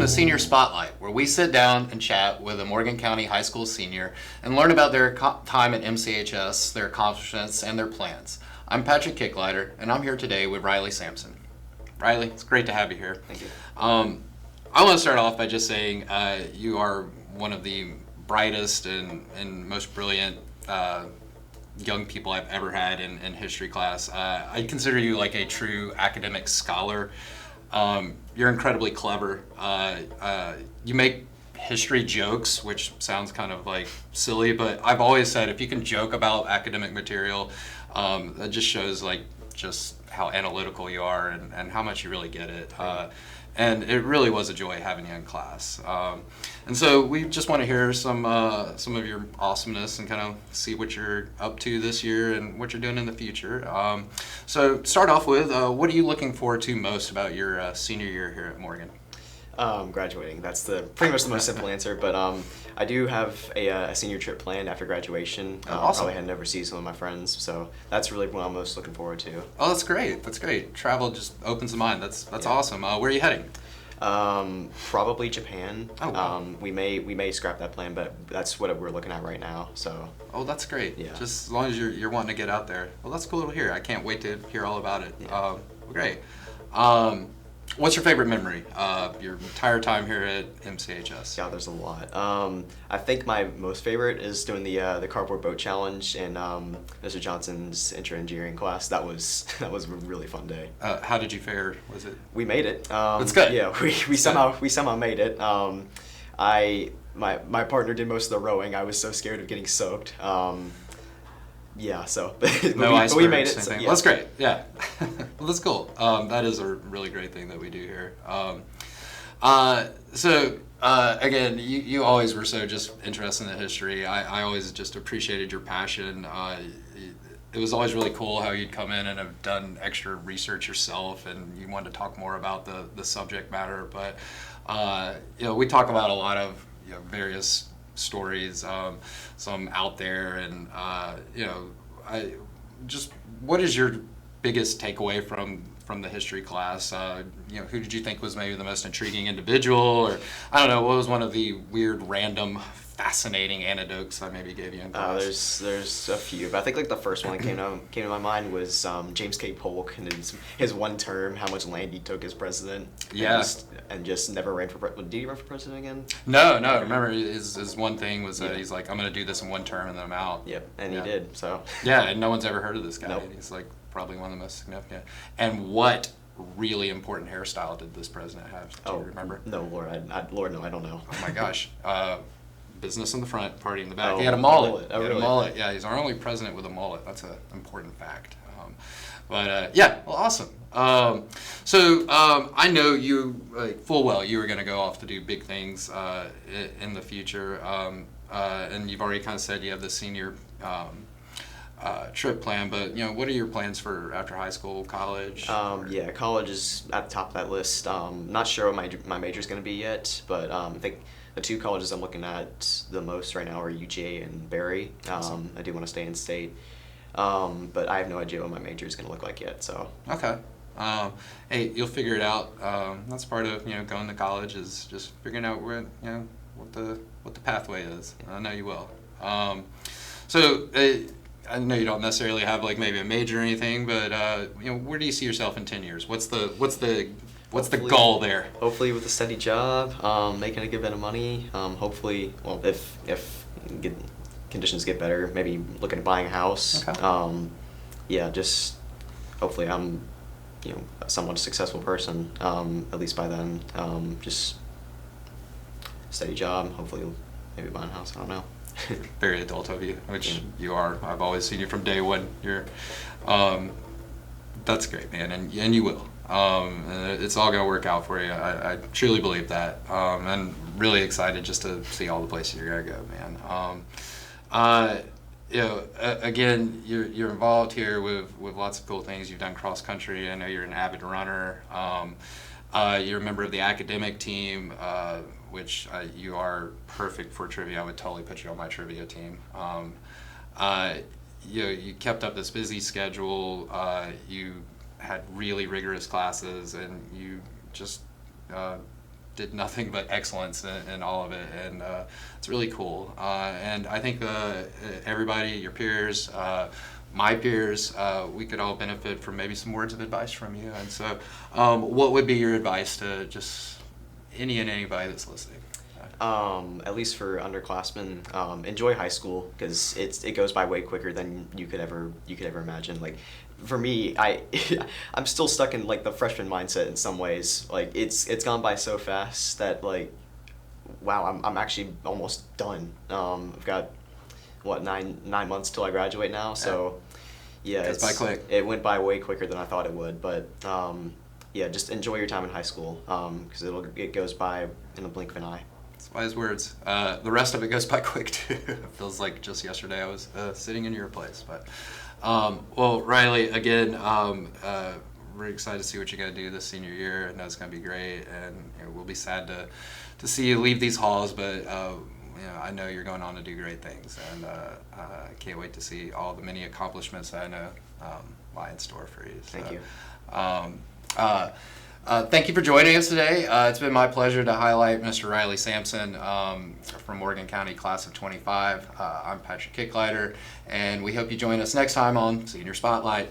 Senior Spotlight, where we sit down and chat with a Morgan County high school senior and learn about their time at MCHS, their accomplishments, and their plans. I'm Patrick Kicklighter, and I'm here today with Riley Sampson. Riley, it's great to have you here. Thank you. I want to start off by just saying you are one of the brightest and most brilliant young people I've ever had in history class. I consider you like a true academic scholar. You're incredibly clever. You make history jokes, which sounds kind of like silly, but I've always said if you can joke about academic material, that just shows like just how analytical you are and how much you really get it. And it really was a joy having you in class. And so we just want to hear some of your awesomeness and kind of see what you're up to this year and what you're doing in the future. So start off with, what are you looking forward to most about your senior year here at Morgan? Graduating. That's pretty much the most simple answer, but I do have a senior trip planned after graduation. Awesome. Probably heading overseas with some of my friends, so that's really what I'm most looking forward to. Oh, that's great. That's great. Travel just opens the mind. That's Yeah. awesome. Where are you heading? Probably Japan. Oh, wow. We may scrap that plan, but that's what we're looking at right now. So. Oh, that's great. Yeah. Just as long as you're wanting to get out there. Well, that's cool to hear. I can't wait to hear all about it. Yeah. Great. What's your favorite memory of your entire time here at MCHS? Yeah, there's a lot. I think my most favorite is doing the cardboard boat challenge in Mr. Johnson's intro engineering class. That was a really fun day. How did you fare? Was it? We made it. That's good. Yeah, we somehow made it. My partner did most of the rowing. I was so scared of getting soaked. Yeah, so but we made it. So, yeah. Well, that's great. Yeah, well, that's cool. That is a really great thing that we do here. Again, you always were so just interested in the history. I always just appreciated your passion. It was always really cool how you'd come in and have done extra research yourself, and you wanted to talk more about the subject matter. But we talk about a lot of various stories, some out there, and what is your biggest takeaway from the history class? Who did you think was maybe the most intriguing individual, or I don't know, what was one of the weird, random, fascinating anecdotes I maybe gave you in class? There's a few, but I think like the first one that came to my mind was James K. Polk and his one term, how much land he took as president. Yeah. And just never ran for president. Did he run for president again? No. Remember, his one thing was that he's like, I'm going to do this in one term and then I'm out. Yep, and he did. So. Yeah, and no one's ever heard of this guy. Nope. He's like probably one of the most significant. And what really important hairstyle did this president have? Do you remember? No, Lord, no, I don't know. Oh my gosh. Business in the front, party in the back. Oh, he had a mullet. Oh, He had a really? mullet. Yeah, he's our only president with a mullet. That's an important fact. Well, awesome. I know you full well you were going to go off to do big things in the future, and you've already kind of said you have the senior trip plan. But what are your plans for after high school, college? Yeah, college is at the top of that list. Not sure what my major is going to be yet, but I think the two colleges I'm looking at the most right now are UGA and Barry. Awesome. I do want to stay in state. But I have no idea what my major is going to look like yet. So. Okay. Hey, you'll figure it out. That's part of going to college is just figuring out where what the pathway is. I know you will. I know you don't necessarily have like maybe a major or anything, but where do you see yourself in 10 years? What's the goal there? Hopefully with a steady job, making a good bit of money. Hopefully, well, if conditions get better, maybe looking at buying a house. Okay. Yeah, just hopefully I'm, a somewhat successful person. At least by then, just steady job. Hopefully, maybe buying a house. I don't know. Very adult of you, which you are. I've always seen you from day one. You're, that's great, man, and you will. And it's all gonna work out for you. I truly believe that. And really excited just to see all the places you're gonna go, man. Again, you're involved here with lots of cool things. You've done cross country. I know you're an avid runner. You're a member of the academic team, which you are perfect for trivia. I would totally put you on my trivia team. You kept up this busy schedule. You had really rigorous classes, and you just did nothing but excellence in all of it, and it's really cool. And I think everybody, your peers, my peers, we could all benefit from maybe some words of advice from you. And so, what would be your advice to just any and anybody that's listening? At least for underclassmen, enjoy high school because it goes by way quicker than you could ever imagine. Like for me, I'm still stuck in like the freshman mindset in some ways. Like it's gone by so fast that like, wow, I'm actually almost done. I've got what 9 months till I graduate now, so yeah, Goes by quick. It went by way quicker than I thought it would, but yeah, just enjoy your time in high school because it goes by in the blink of an eye. It's wise words. The rest of it goes by quick too. It feels like just yesterday I was sitting in your place. But well, Riley, again, we're excited to see what you're gonna do this senior year. I know it's gonna be great, and we'll be sad to see you leave these halls. But I know you're going on to do great things, and I can't wait to see all the many accomplishments that I know lie in store for you. So, Thank you. Thank you for joining us today. It's been my pleasure to highlight Mr. Riley Sampson from Morgan County Class of 25. I'm Patrick Kicklighter, and we hope you join us next time on Senior Spotlight.